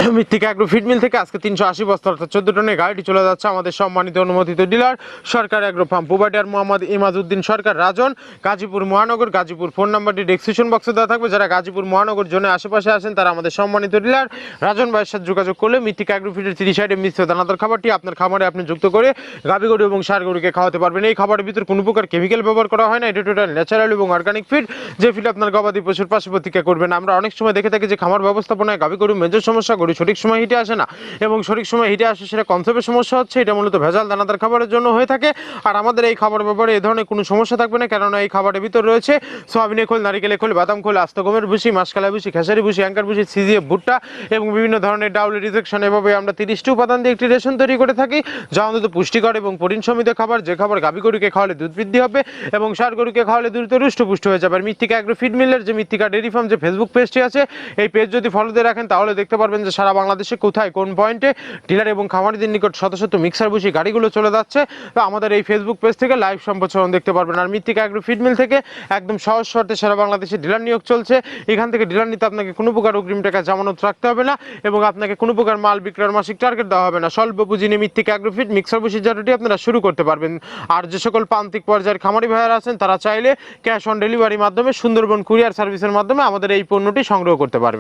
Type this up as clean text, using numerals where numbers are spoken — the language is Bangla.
মৃত্তিকা অ্যাগ্রো ফিড মিল থেকে আজকে 380 বস্তা অর্থাৎ 14 টনের গাড়িটি চলে যাচ্ছে আমাদের সম্মানিত অনুমোদিত ডিলার সরকার agro farm provider Mohammad Emajuddin সরকার রাজন, গাজীপুর মহানগর। গাজীপুর ফোন নাম্বারটি ডেসক্রিপশন বক্সে দেওয়া থাকবে। যারা গাজীপুর মহানগর জোনে আশেপাশে আসেন তারা আমাদের সম্মানিত ডিলার রাজন ভাইয়ের সাথে যোগাযোগ করলে মৃত্তিকা অ্যাগ্রো ফিডের 30 সাইডে মিশ্র দানাদার খাবারটি আপনার খামারে আপনি যুক্ত করে গাভী গরু এবং ষাঁড় গরুকে খাওয়াতে পারবেন। এই খাবারের ভিতর কোনো প্রকার কেমিক্যাল ব্যবহার করা হয় না। এটা টোটাল ন্যাচারাল এবং অর্গানিক ফিড, যে ফিড আপনার গবাদি পশুর পাশে প্রতিক্রিয়া করবেন। আমরা অনেক সময় দেখে থাকি যে খামার ব্যবস্থাপনায় গাভী গরু মেজর সমস্যা, গরু সঠিক সময় হিটে আসে না এবং সঠিক সময় হিটে আসে সেটা কনসেপ্টের সমস্যা হচ্ছে। এটা মূলত ভেজাল দানাদার খাবারের জন্য হয়ে থাকে। আর আমাদের এই খাবার ব্যাপারে এই ধরনের কোনো সমস্যা থাকবে না, কেননা এই খাবারের ভিতর রয়েছে সোয়াবিনের খোল, নারিকেলের খোল, বাদাম খোল, আস্ত গমের ভুসি, মাসকালাই ভুসি, খেসারি ভুসি, অ্যাঙ্কার ভুসি, সিজিএফ ভুট্টা এবং বিভিন্ন ধরনের ডাউল রিজেকশন। এভাবে আমরা 30টি উপাদান দিয়ে একটি রেশন তৈরি করে থাকি, যা অন্তত পুষ্টিকর এবং প্রোটিন সমৃদ্ধ খাবার, যে খাবার গাভী গরুকে খাওয়ালে দুধ বৃদ্ধি হবে এবং ষাঁড় গরুকে খাওয়ালে দ্রুত রুষ্টপুষ্ট হয়ে যাবে। আর মৃত্তিকা অ্যাগ্রো ফিড মিলের যে মৃত্তিকা ডেইরি ফার্ম যে ফেসবুক পেজটি আছে, এই পেজ যদি ফলো দিয়ে রাখেন তাহলে দেখতে পারবেন যে সারা বাংলাদেশে কোথায় কোন পয়েন্টে ডিলার এবং খামারিদের নিকট শত শত মিক্সার বসি গাড়িগুলো চলে যাচ্ছে। তো আমাদের এই ফেসবুক পেজ থেকে লাইভ সম্প্রচারণ দেখতে পারবেন। আর মৃত্তিকা অ্যাগ্রো ফিড মিল থেকে একদম সহজ শর্তে সারা বাংলাদেশে ডিলার নিয়োগ চলছে। এখান থেকে ডিলার নিতে আপনাকে কোনো প্রকার অগ্রিম টাকা জামানত রাখতে হবে না এবং আপনাকে কোনো প্রকার মাল বিক্রয়ের মাসিক টার্গেট দেওয়া হবে না। স্বল্প পুঁজি নিয়ে মৃত্তিকা অ্যাগ্রো ফিড মিক্সার বসির জারটি আপনারা শুরু করতে পারবেন। আর যে সকল প্রান্তিক পর্যায়ের খামারি ভাইয়ারা আছেন তারা চাইলে ক্যাশ অন ডেলিভারির মাধ্যমে সুন্দরবন কুরিয়ার সার্ভিসের মাধ্যমে আমাদের এই পণ্যটি সংগ্রহ করতে পারবেন।